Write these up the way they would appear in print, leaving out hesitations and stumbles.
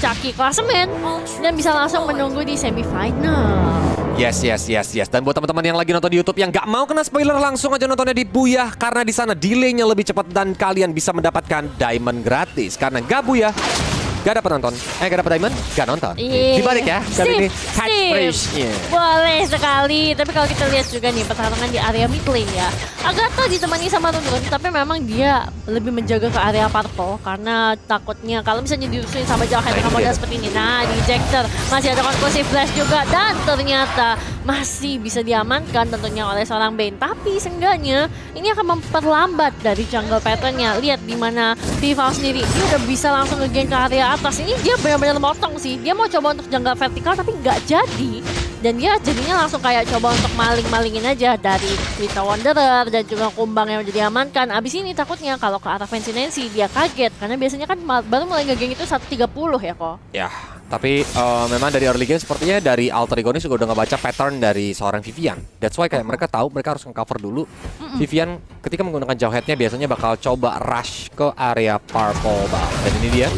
memuncaki klasemen dan bisa langsung menunggu di semifinal. Yes. Dan buat teman-teman yang lagi nonton di YouTube yang nggak mau kena spoiler, langsung aja nontonnya di Buyah karena di sana delaynya lebih cepat dan kalian bisa mendapatkan diamond gratis. Karena nggak Buyah, gak dapat nonton. Gak dapat diamond, gak nonton. Dibalik ya kali ini catchphrase-nya. Boleh sekali. Tapi kalau kita lihat juga nih pertarungan di area mid lane ya, Agatha ditemani sama Run, tapi memang dia lebih menjaga ke area purple karena takutnya kalau misalnya dirusuhin sama Jawhead dengan modal seperti ini. Nah, di ejector masih ada conclusive flash juga dan ternyata masih bisa diamankan tentunya oleh seorang Bane. Tapi seenggaknya ini akan memperlambat dari jungle pattern-nya. Lihat di mana Vival sendiri, dia udah bisa langsung nge-gain ke area atas. Ini dia benar-benar motong sih. Dia mau coba untuk jungle vertikal tapi nggak jadi. Dan dia jadinya langsung kayak coba untuk maling-malingin aja dari Wita Wanderer dan juga Kumbang yang udah diamankan. Abis ini takutnya kalau ke arah Fancy Nancy dia kaget. Karena biasanya kan baru mulai nge-gang itu 130 ya kok. Ya, tapi memang dari early game sepertinya dari Alter Ego ini juga udah ngebaca pattern dari seorang Vivian. That's why kayak mereka tahu mereka harus nge-cover dulu. Vivian ketika menggunakan Jawhead-nya biasanya bakal coba rush ke area purple bang. Dan ini dia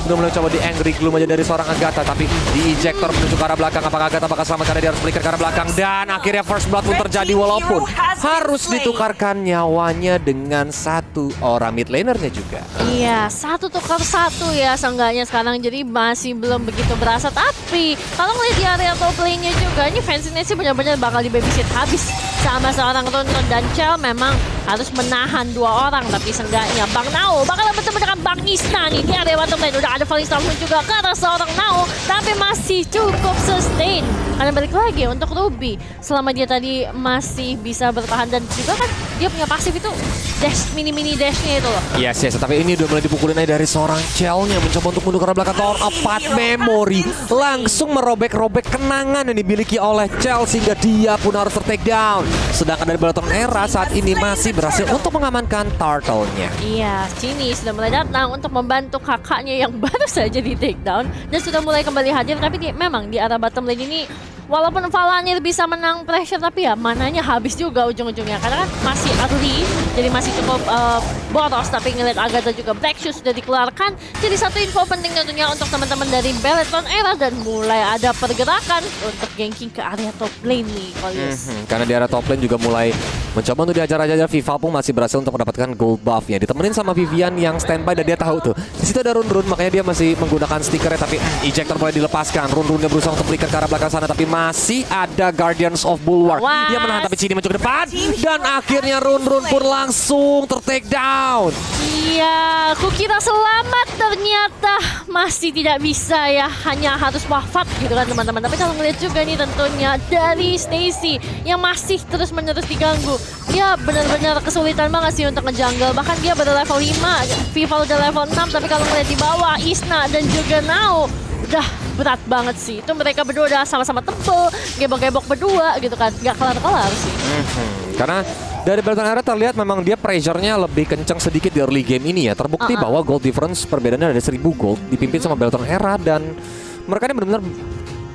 udah mulai coba di Angry Gloom aja dari seorang Agatha, tapi di ejector menuju ke arah belakang. Apakah Agatha bakal selamat karena dia harus flicker ke arah belakang, dan akhirnya first blood pun terjadi walaupun harus ditukarkan nyawanya dengan satu orang mid lanernya juga. Iya, 1 tukar 1 ya seenggaknya sekarang, jadi masih belum begitu berasa. Tapi kalau ngeliat di area top lane-nya juga, ini Fancy Nancy benar-benar bakal di babysit habis sama seorang Run dan Chell. Memang harus menahan 2 orang, tapi seenggaknya Bang Nao bakal bertemu dengan Bang Isna nih di area bottom lane. Udah ada Falling Storm pun juga ke arah seorang Nao, tapi masih cukup sustain. Karena balik lagi untuk Ruby, selama dia tadi masih bisa bertahan dan juga kan dia punya pasif itu dash, mini dashnya itu loh. Yes, tapi ini udah mulai dipukulin aja dari seorang Chell-nya mencoba untuk mundur ke arah belakang. Tower of Path Memory langsung merobek-robek kenangan yang dimiliki oleh Chell sehingga dia pun harus ter-take down. Sedangkan dari Balaton Era saat ini masih berhasil untuk mengamankan turtle-nya. Iya, Cini sudah mulai datang untuk membantu kakaknya yang baru saja di take down dan sudah mulai kembali hadir. Tapi memang di arah bottom lane ini walaupun Valanir bisa menang pressure, tapi ya mananya habis juga ujung-ujungnya. Karena kan masih early, jadi masih cukup boros. Tapi ngeliat Agatha juga Black Shoes sudah dikeluarkan. Jadi satu info penting tentunya untuk teman-teman dari Balaton Era, dan mulai ada pergerakan untuk ganking ke area top lane nih, Kolius. Karena di area top lane juga mulai mencoba untuk diajar-ajar. Vival pun masih berhasil untuk mendapatkan gold buff-nya. Ditemenin sama Vivian yang standby dan dia tahu tuh di situ ada Run, makanya dia masih menggunakan stickernya. Tapi ejector mulai dilepaskan. Runnya berusaha untuk flicker ke arah belakang sana, tapi masih ada Guardians of Bulwark. Dia menahan, tapi Cini mencoba ke depan dan akhirnya Run pun langsung ter-take down. Iya, kukira selamat, ternyata masih tidak bisa ya, hanya harus wafat gitu kan teman-teman. Tapi kalau ngeliat juga nih tentunya dari Stacy yang masih terus-menerus diganggu. Dia benar-benar kesulitan banget sih untuk nge-jungle. Bahkan dia baru level 5, Vival udah level 6, tapi kalau ngeliat di bawah Isna dan juga Nao udah berat banget sih. Itu mereka berdua udah sama-sama tebel, gebok-gebok berdua gitu kan. Gak kelar-kelar sih. Karena dari Balaton Era terlihat memang dia pressure-nya lebih kencang sedikit di early game ini ya. Terbukti bahwa gold difference perbedaannya ada 1000 gold dipimpin sama Balaton Era, dan mereka ini benar-benar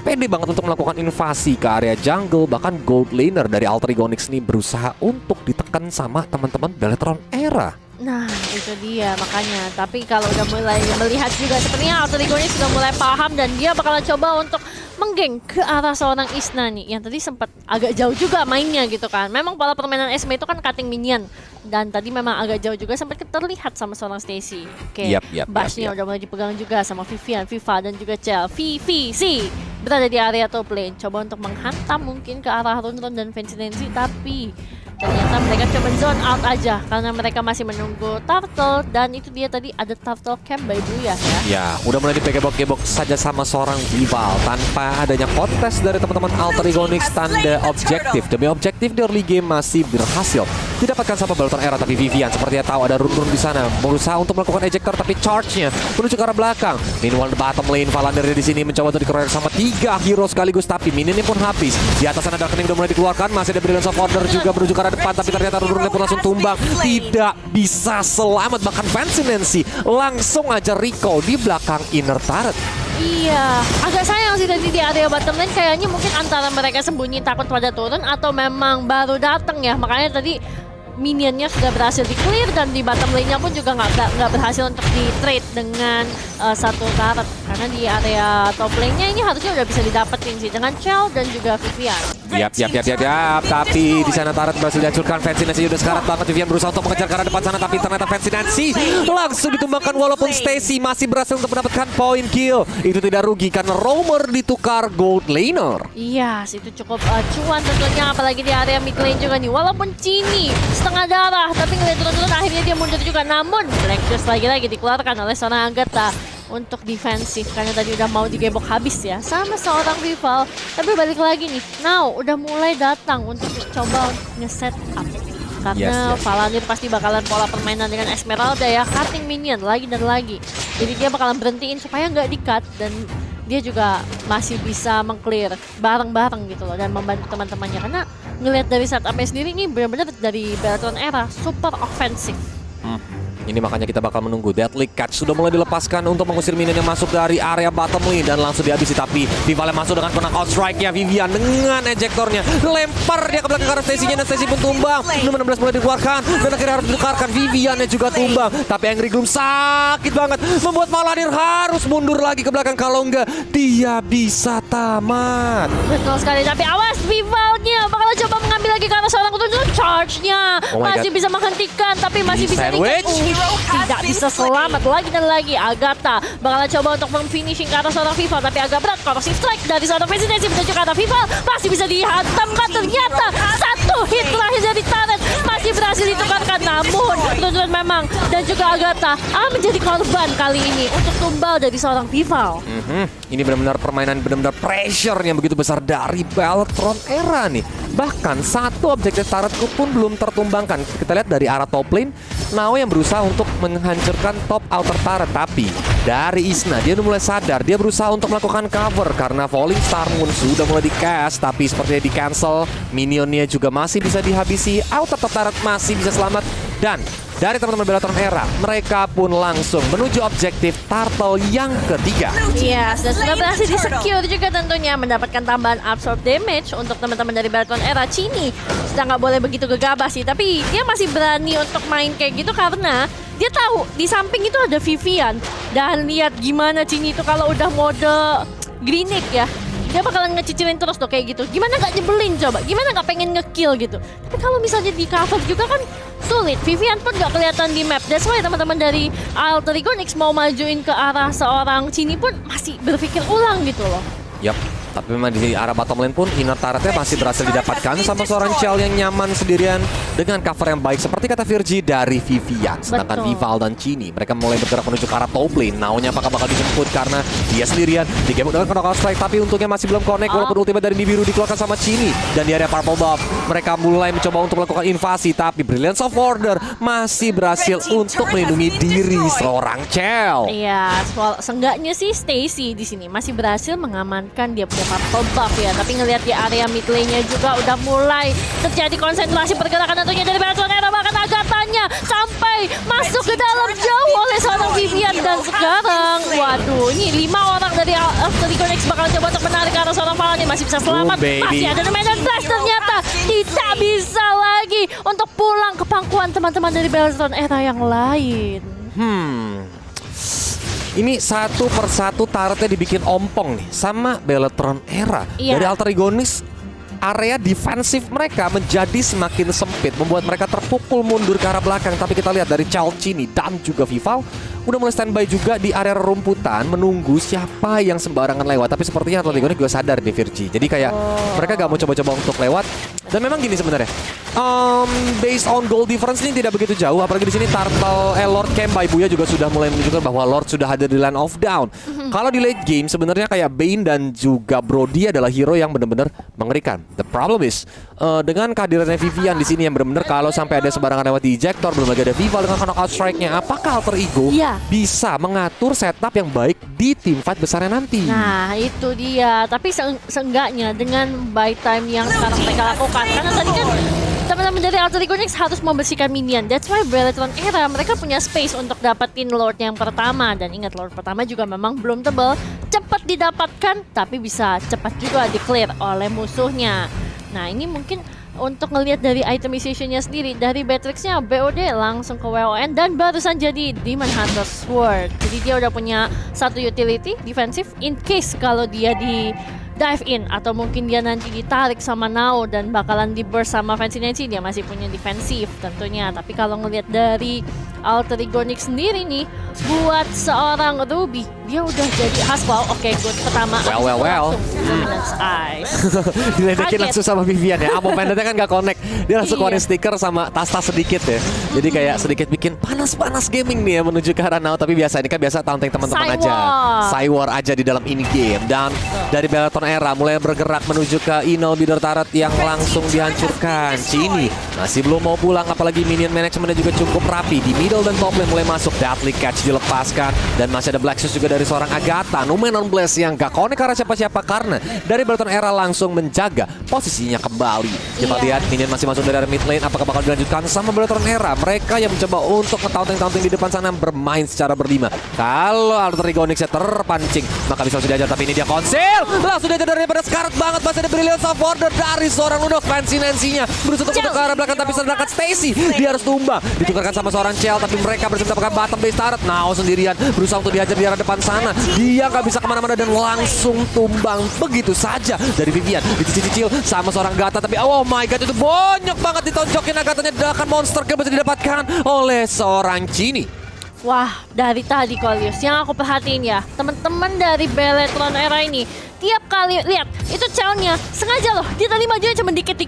pede banget untuk melakukan invasi ke area jungle. Bahkan gold laner dari Alter Ego Onyx ini berusaha untuk ditekan sama teman-teman Balaton Era. Nah, itu dia makanya. Tapi kalau udah mulai melihat juga sepertinya Alter Ego ini sudah mulai paham dan dia bakalan coba untuk menggeng ke arah seorang Isna nih, yang tadi sempat agak jauh juga mainnya gitu kan. Memang pola permainan Esme itu kan cutting minion, dan tadi memang agak jauh juga sempat terlihat sama seorang Stacy. Oke, Bashnya udah mulai dipegang juga sama Vivian, Viva dan juga Chell. VVC berada di area top lane, coba untuk menghantam mungkin ke arah Run dan Fancy Nancy, tapi ternyata mereka coba zone out aja karena mereka masih menunggu turtle, dan itu dia tadi ada turtle camp by Buyah ya. Ya, udah mulai digebok-gebok saja sama seorang Vival tanpa adanya kontes dari teman-teman Alter Ego Onyx. Tanda objektif demi objektif di early game masih berhasil didapatkan sama Balaton Era, tapi Vivian sepertinya tahu ada Run di sana, berusaha untuk melakukan ejector, tapi charge-nya menuju ke arah belakang. Meanwhile di bottom lane, Valanir di sini mencoba untuk dikeroyok sama 3 hero sekaligus, tapi minionnya pun habis. Di atas sana Darkening udah mulai dikeluarkan, masih ada Brilliance of Order juga menuju ke arah depan, tapi ternyata Run pun langsung tumbang, tidak bisa selamat. Bahkan Fancy Nancy langsung aja recall di belakang inner turret. Iya, agak sayang sih tadi di area bottom lane, kayaknya mungkin antara mereka sembunyi takut pada turun atau memang baru datang ya. Makanya tadi minionnya sudah berhasil di-clear dan di bottom lane-nya pun juga nggak berhasil untuk di-trade dengan satu turret. Karena di area top lane-nya ini harusnya udah bisa didapetin sih dengan Chell dan juga Vivian. Yap. Tapi di sana turret berhasil dihancurkan. Fancy Nancy udah sekarat banget. Vivian berusaha untuk mengejar ke arah depan sana, tapi ternyata Fancy Nancy langsung ditumbangkan walaupun Stacy masih berhasil untuk mendapatkan poin kill. Itu tidak rugi karena Roamer ditukar gold laner. Iya, itu cukup cuan tentunya, apalagi di area mid lane juga nih. Walaupun Cini setengah darah, tapi ngeliat turun-turun akhirnya dia mundur juga. Namun Black Just lagi-lagi dikeluarkan oleh seorang Agatha untuk defensif karena tadi udah mau digebok habis ya sama seorang rival. Tapi balik lagi nih, Now udah mulai datang untuk coba nge-set up. Karena Paladin pasti bakalan pola permainan dengan Esmeralda ya, cutting minion lagi dan lagi. Jadi dia bakalan berhentiin supaya nggak di-cut dan dia juga masih bisa meng-clear bareng-bareng gitu loh dan membantu teman-temannya. Karena ngelihat dari setupnya sendiri ini benar-benar dari Bellatrix era super offensif. Ini makanya kita bakal menunggu. Deadly Catch sudah mulai dilepaskan untuk mengusir minion yang masuk dari area bottom lane dan langsung dihabisi. Tapi Vival yang masuk dengan knockout strike-nya. Vivian dengan ejektornya lempar dia ke belakang karena Stacy-nya dan Stacy pun tumbang. Nomor 16 mulai dikeluarkan dan akhirnya harus ditukarkan. Vivian yang juga tumbang. Tapi Angry Gloom sakit banget membuat Paladin harus mundur lagi ke belakang. Kalau enggak dia bisa tamat. Betul sekali, tapi awas Vivalnya bakal coba mengambil lagi karena seorang tujuh charge-nya masih bisa menghentikan tapi masih bisa tidak bisa selamat lagi dan lagi. Agatha bakal coba untuk memfinishing ke arah seorang Vival tapi agak berat. Corrosive strike dari seorang presidensi menuju ke arah Vival masih bisa dihantamkan. Ternyata satu hit terakhir dari turret masih berhasil ditukarkan. Namun Rundun memang dan juga Agatha menjadi korban kali ini untuk tumbal dari seorang Vival. Ini benar-benar permainan, benar-benar pressure yang begitu besar dari Bellatrix era nih. Bahkan satu objektif turretku pun belum tertumbangkan. Kita lihat dari arah top lane, Now yang berusaha untuk menghancurkan top outer turret. Tapi dari Isna dia udah mulai sadar, dia berusaha untuk melakukan cover karena Falling Star Moon sudah mulai di-cast tapi sepertinya di-cancel. Minionnya juga masih bisa dihabisi, outer top turret masih bisa selamat. Dan dari teman-teman Bellatrix era, mereka pun langsung menuju objektif turtle yang ketiga. Iya, dan sudah berhasil di-secure juga tentunya, mendapatkan tambahan absorb damage untuk teman-teman dari Bellatrix era. Cini sudah nggak boleh begitu gegabah sih, tapi dia masih berani untuk main kayak gitu karena dia tahu di samping itu ada Vivian. Dan lihat gimana Cini itu kalau udah mode Greenick ya, dia bakalan ngecicilin terus tuh kayak gitu. Gimana nggak nyebelin coba? Gimana nggak pengen nge-kill gitu? Tapi kalau misalnya di cover juga kan sulit. Vivian pun nggak kelihatan di map. That's why teman-teman dari Alter Ego Nix mau majuin ke arah seorang Cini pun masih berpikir ulang gitu loh. Yap, tapi memang di arah bottom lane pun inner turretnya masih berhasil didapatkan sama seorang Chell yang nyaman sendirian dengan cover yang baik seperti kata Virgi dari Vivian. Sedangkan Vival dan Cini mereka mulai bergerak menuju ke arah top lane. Now-nya apakah bakal dijemput karena dia sendirian digebuk dengan knockout strike tapi untungnya masih belum connect walaupun ultimate dari Nibiru dikeluarkan sama Cini. Dan di area purple buff mereka mulai mencoba untuk melakukan invasi tapi Brilliance of Order masih berhasil untuk melindungi diri seorang Chell. Iya, seenggaknya sih Stacy di sini masih berhasil mengamankan dia punya purple buff ya. Tapi ngelihat di area mid lane-nya juga udah mulai terjadi konsentrasi pergerakan tentunya dari Bellatrix era. Bahkan Agathanya sampai masuk ke dalam jauh oleh seorang Vivian. Dan sekarang, waduh, ini 5 orang dari Alter Ego Nix bakal coba untuk menarik ke arah seorang Paladin. Masih bisa selamat, masih ada The Medan Blast. Ternyata tidak bisa lagi untuk pulang ke pangkuan teman-teman dari Bellatrix era yang lain. Ini satu persatu turretnya dibikin ompong nih sama Bellatrix era. Dari Alter Ego Nix, area defensif mereka menjadi semakin sempit, membuat mereka terpukul mundur ke arah belakang. Tapi kita lihat dari Chell, Cini dan juga Vival udah mulai standby juga di area rumputan menunggu siapa yang sembarangan lewat. Tapi sepertinya Alter Ego Nix juga sadar nih Virgi. Jadi kayak mereka gak mau coba-coba untuk lewat. Dan memang gini sebenarnya, based on goal difference ini tidak begitu jauh. Apalagi di sini Lord Camp by Buya juga sudah mulai menunjukkan bahwa Lord sudah ada di line of down. Kalau di late game sebenarnya kayak Bane dan juga Brody adalah hero yang benar-benar mengerikan. The problem is dengan kehadirannya Vivian di sini yang benar-benar kalau sampai ada sembarangan lewat di ejector, belum lagi ada Vival dengan knockout strike-nya, apakah Alter Ego bisa mengatur setup yang baik di team fight besarnya nanti? Nah, itu dia. Tapi seenggaknya dengan buy time yang sekarang mereka lakukan, karena tadi kan teman-teman dari Alter Ego Nix harus membersihkan minion. That's why Bellatrix era mereka punya space untuk dapetin Lord yang pertama. Dan ingat, Lord pertama juga memang belum tebal, cepat didapatkan, tapi bisa cepat juga di-clear oleh musuhnya. Nah, ini mungkin untuk ngelihat dari itemization-nya sendiri, dari Beatrix-nya BOD langsung ke WON dan barusan jadi Demon Hunter Sword. Jadi dia udah punya satu utility defensif in case kalau dia di dive in atau mungkin dia nanti ditarik sama Nao dan bakalan di burst sama Fancy Nancy, dia masih punya defensif tentunya. Tapi kalau ngelihat dari Alter Ego Nyx sendiri nih, buat seorang Ruby dia udah jadi Haswell. Oke, good pertama. Well. Luminance Eyes. Diledekin Kaget. langsung sama Vivian ya. Ammo pendeknya kan gak connect. Dia langsung Iya. keluarin stiker sama tas-tas sedikit ya. Jadi kayak sedikit bikin panas-panas gaming nih ya menuju ke arah Nao. Tapi biasa ini kan biasa taunting teman-teman aja. Cywar aja di dalam ini game. Dan dari Beleton Era mulai bergerak menuju ke Ino Bidor Turret yang langsung dihancurkan. Cini masih belum mau pulang, apalagi minion managementnya juga cukup rapi. Di middle dan top lane mulai masuk. Deadly Catch dilepaskan. Dan masih ada Black Shoes juga dari seorang Agatha. Numenon Blast yang gak connect ke arah siapa-siapa karena dari Beleton Era langsung menjaga posisinya kembali. Kita Iya. lihat minion masih masuk dari mid lane. Apakah bakal dilanjutkan sama Beleton Era? Mereka yang mencoba untuk nge-taunting di depan sana bermain secara berlima. Kalau Alter Ego Nyx terpancing, maka bisa langsung diajar. Tapi ini dia konsil. Langsung diajar daripada sekarat banget. Masih ada Brilliance of Order dari seorang Lunox. Fancy Nancy-nya berusaha untuk ke arah belakang, tapi sedangkan Stacy dia harus tumbang. Ditukarkan sama seorang Chell, tapi mereka berhasil mendapatkan bottom base turret. Nao sendirian berusaha untuk dihajar di arah depan sana. Dia nggak bisa kemana-mana dan langsung tumbang begitu saja dari Vivian. Dicicil sama seorang Gata, tapi oh my god, itu banyak banget ditonjokin Agatanya. Akan monster kill bisa didapatkan oleh seorang Cini. Wah, dari tadi Kolius yang aku perhatiin ya, teman-teman dari Beletron Era ini tiap kali lihat itu Chell-nya sengaja loh dia tadi majunya cuma dikit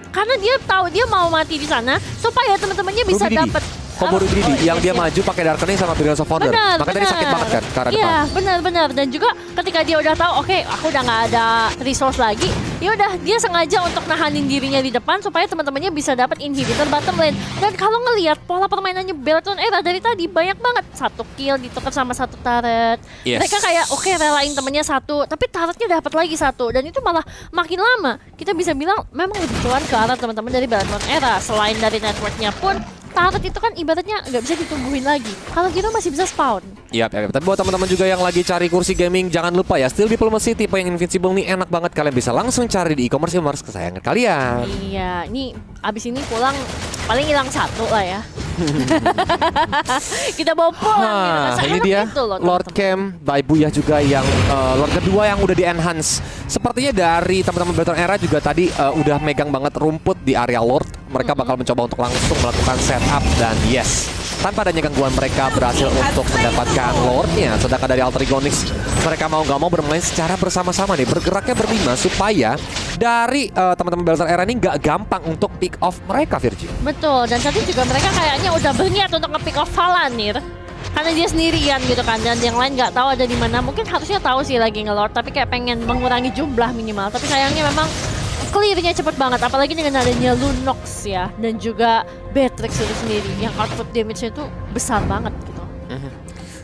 karena dia tahu dia mau mati di sana supaya teman-temannya bisa Ruby Didi. dapat Combo Ruby Didi yang dia maju pakai Darkening sama Brilliance of Order. Benar, Makanya tadi sakit banget kan ke arah Iya, depan. benar. Dan juga ketika dia udah tahu, oke, aku udah nggak ada resource lagi, ya udah dia sengaja untuk nahanin dirinya di depan supaya teman-temannya bisa dapat inhibitor bottom lane. Dan kalau ngelihat pola permainannya Beleton Era dari tadi banyak banget, satu kill ditukar sama satu turret. Yes. Mereka kayak oke relain temennya satu, tapi turretnya dapat lagi satu, dan itu malah makin lama kita bisa bilang memang lebih cuan ke arah teman-teman dari Beleton Era. Selain dari networknya pun, turret itu kan ibaratnya nggak bisa ditumbuhin lagi. Kalau gitu masih bisa spawn. Iya, tapi buat teman-teman juga yang lagi cari kursi gaming, jangan lupa ya, Steel Diplomacy tipe yang Invincible nih enak banget. Kalian bisa langsung cari di e-commerce kesayangan kalian. Iya, ini abis ini pulang paling hilang satu lah ya. Kita bawa pulang gitu. Nah, Seenak ini dia itu loh, Lord teman-teman. Camp by Buyah juga yang Lord kedua yang udah di-enhance. Sepertinya dari teman-teman Beleton Era juga tadi udah megang banget rumput di area Lord. Mereka bakal mencoba untuk langsung melakukan setup dan yes, tanpa adanya gangguan mereka berhasil untuk mendapatkan Lordnya. Sedangkan dari Alter Ego Nyx, mereka mau nggak mau bermain secara bersama-sama nih, bergeraknya berlima supaya dari teman-teman Beleton Era ini nggak gampang untuk pick off mereka, Virgi. Betul, dan tadi juga mereka kayaknya udah berniat untuk nge-pick off Falanir. Karena dia sendirian gitu kan, dan yang lain nggak tahu ada di mana. Mungkin harusnya tahu sih lagi nge-lord, tapi kayak pengen mengurangi jumlah minimal. Tapi sayangnya memang clear-nya cepet banget, apalagi dengan adanya Lunox ya, dan juga Beatrix itu sendiri yang output damage-nya itu besar banget gitu.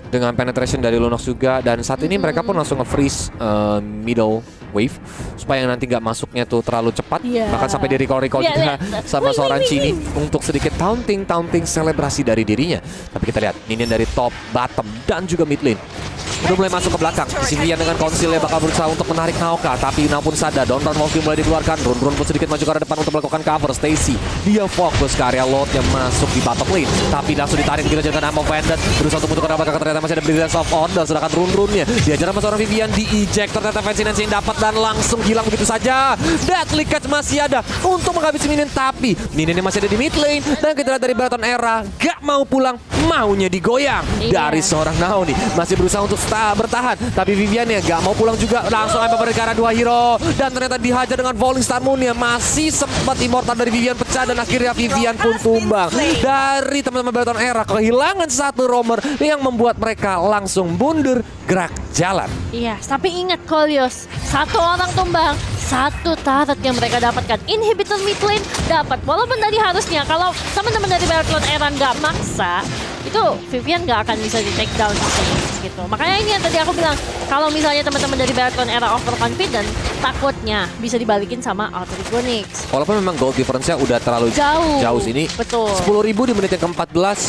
Dengan penetration dari Lunox juga, dan saat ini mereka pun langsung nge-freeze middle wave supaya nanti nggak masuknya tuh terlalu cepat. Iya. Bahkan sampai di recall Iya, juga lihat. sama Wih, seorang wih, Cini wih. untuk sedikit taunting selebrasi dari dirinya. Tapi kita lihat minion dari top, bottom, dan juga mid lane udah mulai masuk ke belakang. Sinian dengan konsilnya bakal berusaha untuk menarik Naoka, tapi Nao pun sadar. Don Run Wolfie mulai dikeluarkan. Run pun sedikit maju ke arah depan untuk melakukan cover. Stacy dia fokus ke area Lord yang masuk di bottom lane, tapi langsung ditarik gitu dengan Ammo Bandit. Berusaha untuk ke arah belakang, ternyata masih ada Brilliance of Order. Sedangkan Run-nya diajar sama seorang Vivian di ejector. Ternyata Fancy Nancy yang dapat dan langsung hilang begitu saja. Deadly Catch masih ada untuk menghabisi minion, tapi minionnya masih ada di mid lane. Dan kita lihat dari Beleton Era gak mau pulang, maunya digoyang dari seorang Nao nih. Masih berusaha untuk bertahan, tapi Vivian ya gak mau pulang juga. Langsung lempar ke arah dua hero, dan ternyata dihajar dengan Falling Star Moon ya. Masih sempat immortal dari Vivian pecah, dan akhirnya Vivian pun tumbang. Dari teman-teman Beleton Era kehilangan satu roamer yang membuat mereka langsung mundur gerak jalan. Iya, tapi ingat Kolios, satu orang tumbang, satu turret yang mereka dapatkan. Inhibitor mid lane dapat. Walaupun tadi harusnya kalau teman-teman dari Beleton Era nggak maksa, itu Vivian nggak akan bisa di take down gitu. Makanya ini yang tadi aku bilang, kalau misalnya teman-teman dari Beleton Era overconfident, takutnya bisa dibalikin sama Alter Ego Nyx. Walaupun memang gold difference-nya udah terlalu jauh sini. Betul. 10.000 di menit yang ke-14.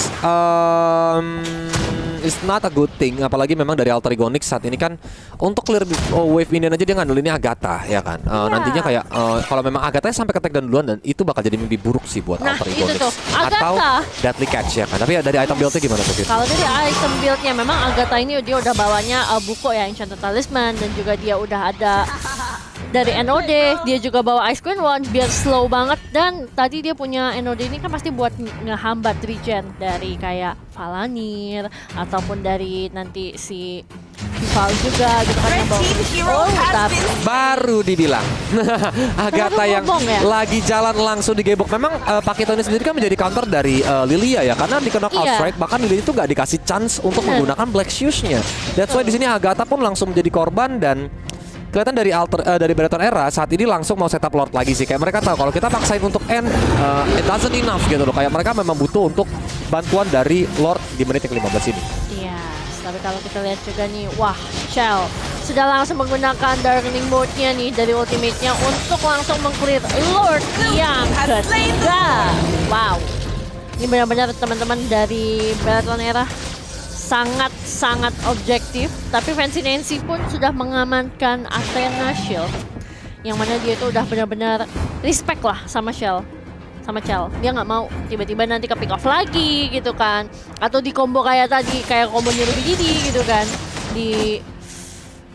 is not a good thing. Apalagi memang dari Alter Ego Nyx saat ini kan untuk clear wave minion aja dia ngandelinnya Agatha ya kan. Nantinya kayak kalau memang Agatha sampai ke take down duluan, dan itu bakal jadi mimpi buruk sih buat Alter Ego Nyx. Atau Deadly Catch ya kan. Tapi ya dari item build-nya gimana tuh? Kalau dari item build-nya memang Agatha ini dia udah bawanya Buko ya, Enchanted Talisman, dan juga dia udah ada dari NOD, dia juga bawa Ice Queen Wand biar slow banget, dan tadi dia punya NOD ini kan pasti buat ngehambat regen dari kayak Valanir ataupun dari nanti si Vival juga gitu kan yang bawa. Tapi baru dibilang Agatha yang lagi jalan langsung digebok. Memang Pakito ini sendiri kan menjadi counter dari Lilia ya, karena di knockout strike bahkan Lilia itu nggak dikasih chance untuk menggunakan Black Shoes-nya. That's why di sini Agatha pun langsung menjadi korban, dan kelihatan dari dari Beleton Era saat ini langsung mau setup Lord lagi sih. Kayak mereka tahu kalau kita paksain untuk end, it doesn't enough gitu loh. Kayak mereka memang butuh untuk bantuan dari Lord di menit yang 15 ini. Iya, tapi kalau kita lihat juga nih, wah, Shell sudah langsung menggunakan Darkening Mode-nya nih dari ultimate-nya untuk langsung meng-clear Lord yang ketiga. Wow, ini benar-benar teman-teman dari Beleton Era sangat objektif, tapi Fancy Nancy pun sudah mengamankan Athena Shield, yang mana dia itu udah benar-benar respect lah sama Shell, sama Chell. Dia nggak mau tiba-tiba nanti ke pick off lagi gitu kan, atau di combo kayak tadi, kayak combo Ruby Didi gitu kan,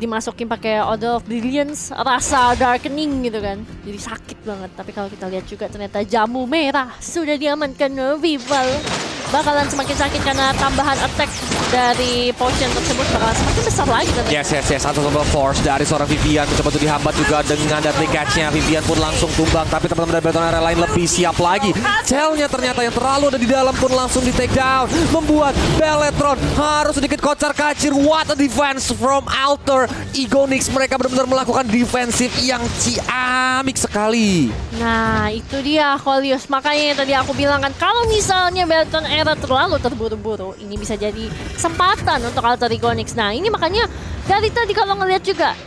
dimasukin pakai Order of Brilliance, rasa darkening gitu kan, jadi sakit banget. Tapi kalau kita lihat juga ternyata jamu merah sudah diamankan Vival, bakalan semakin sakit karena tambahan attack dari potion tersebut bakalan semakin besar lagi. Yes. Unstoppable Force dari seorang Vivian mencoba untuk dihambat juga dengan Deadly Catch-nya. Vivian pun langsung tumbang, tapi teman-teman dari Beleton Era lain lebih siap lagi. Cell-nya ternyata yang terlalu ada di dalam pun langsung di take down, membuat Beletron harus sedikit kocar kacir. What a defense from Alter Ego Nyx. Mereka benar-benar melakukan defensif yang ciamik sekali. Nah, itu dia Holios. Makanya tadi aku bilang kan, kalau misalnya Beleton Era terlalu terburu-buru, ini bisa jadi kesempatan untuk Alter Ego Nyx. Nah, ini makanya dari tadi kalau ngelihat juga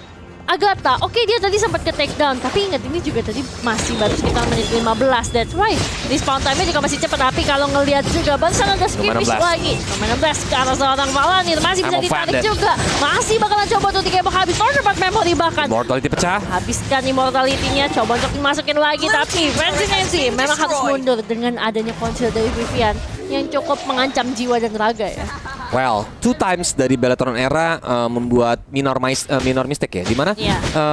Agatha, oke dia tadi sempat ke take down, tapi ingat ini juga tadi masih baru sekitar menit 15. That's why respawn time-nya juga masih cepat. Tapi kalau ngelihat juga barusan ada skirmish lagi. Nomor 16 ke arah seorang Valanir, masih bisa ditarik juga. Masih bakalan coba untuk digebok habis. Cornerback memory bahkan. Immortality pecah. Habiskan immortality-nya, coba untuk dimasukin lagi. Tapi Fancy Nancy memang harus mundur dengan adanya konsil dari Vivian yang cukup mengancam jiwa dan raga ya. Well, 2 times dari Beletron Era membuat minor mistake ya. Dimana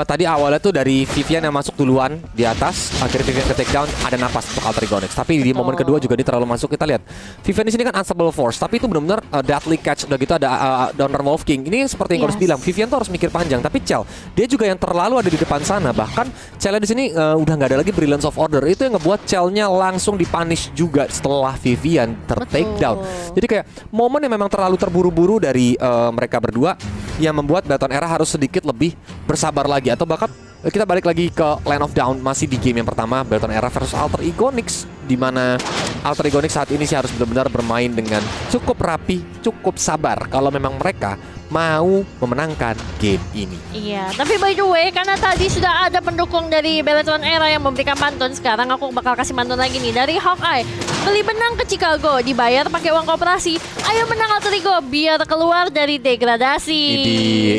tadi awalnya tuh dari Vivian yang masuk duluan di atas, akhirnya Vivian ke take down, ada napas untuk Alter Ego Nyx. Tapi di momen kedua juga dia terlalu masuk. Kita lihat Vivian di sini kan Unstoppable Force, tapi itu benar-benar Deadly Catch. Udah gitu ada Downer Wolf King. Ini seperti yang harus bilang, Vivian tuh harus mikir panjang. Tapi Chell, dia juga yang terlalu ada di depan sana. Bahkan Chell di sini udah nggak ada lagi Brilliance of Order. Itu yang ngebuat Chell-nya langsung dipunish juga setelah Vivian ter-take down. Jadi kayak momen yang memang terlalu terburu-buru dari mereka berdua yang membuat Beleton Era harus sedikit lebih bersabar lagi. Atau bahkan kita balik lagi ke Land of Dawn, masih di game yang pertama, Beleton Era versus Alter Ego Nyx, di mana Alter Ego Nyx saat ini sih harus benar-benar bermain dengan cukup rapi, cukup sabar kalau memang mereka mau memenangkan game ini. Iya, tapi by the way, karena tadi sudah ada pendukung dari Beleton Era yang memberikan pantun, sekarang aku bakal kasih pantun lagi nih dari Hawkeye. Beli benang ke Chicago, dibayar pakai uang koperasi. Ayo menang Alter Ego biar keluar dari degradasi.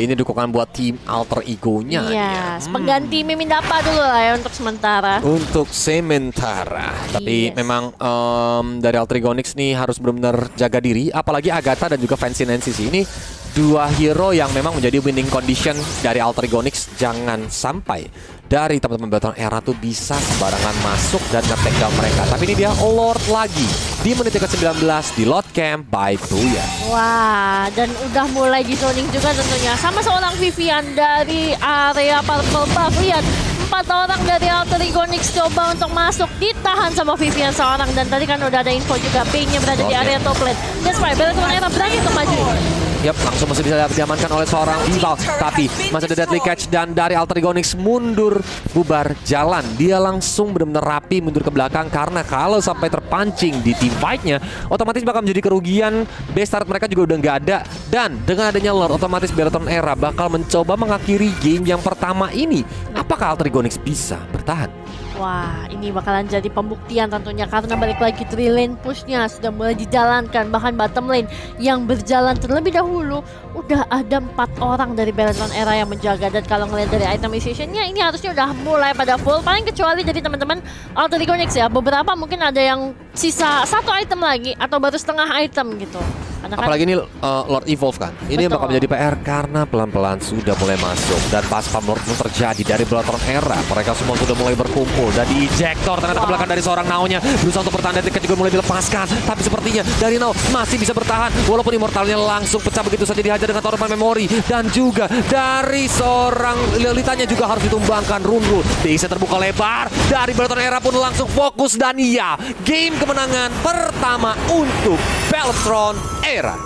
Ini dukungan buat tim Alter Ego-nya. Iya, pengganti Mimin Dapa dulu lah ya untuk sementara. Untuk sementara. Tapi memang dari Alter Ego Nyx nih harus benar-benar jaga diri. Apalagi Agatha dan juga Fancy Nancy sih. Ini dua hero yang memang menjadi winning condition dari Alter Ego Nyx. Jangan sampai dari teman-teman Beleton Era tuh bisa sembarangan masuk dan nge-take down mereka. Tapi ini dia Lord lagi di menit ke-19 di Lord Camp by Booyah. Wah, dan udah mulai di zoning juga tentunya sama seorang Vivian dari area Purple Buff. Lihat, 4 orang dari Alter Ego Nyx coba untuk masuk, ditahan sama Vivian seorang. Dan tadi kan udah ada info juga Ping-nya berada di area top lane. That's why Beleton Era berani untuk maju. Yap, langsung masih bisa diamankan oleh seorang Vival. Tapi masih ada Deadly Catch dan dari Alter Ego Nyx mundur, bubar jalan. Dia langsung benar-benar rapi mundur ke belakang karena kalau sampai terpancing di team fight-nya, otomatis bakal menjadi kerugian. Base start mereka juga udah nggak ada. Dan dengan adanya Lord, otomatis Beleton Era bakal mencoba mengakhiri game yang pertama ini. Apakah Alter Ego Nyx bisa bertahan? Wah, ini bakalan jadi pembuktian tentunya karena balik lagi 3 lane pushnya sudah mulai dijalankan. Bahkan bottom lane yang berjalan terlebih dahulu udah ada 4 orang dari Bellatrix Era yang menjaga. Dan kalau ngeliat dari itemization-nya ini harusnya udah mulai pada full. Paling kecuali dari teman-teman Alter Ego Next ya, beberapa mungkin ada yang sisa 1 item lagi atau baru setengah item gitu. Karena kan Apalagi ini Lord Evolve kan. Ini yang bakal Betul. menjadi PR karena pelan-pelan sudah mulai masuk. Dan pasca Lord pun terjadi dari Bellatrix Era. Mereka semua sudah mulai berkumpul. Dan di ejector ternyata ke belakang dari seorang Nao-nya. Berusaha untuk bertahan, tiket juga mulai dilepaskan. Tapi sepertinya dari Nao masih bisa bertahan. Walaupun Immortalnya langsung pecah begitu saja dihajar dengan Torban Memory. Dan juga dari seorang Lolitanya juga harus ditumbangkan. Runru bisa terbuka lebar. Dari Bellatrix Era pun langsung fokus. Dan iya, game kemenangan pertama untuk Bellatrix Era.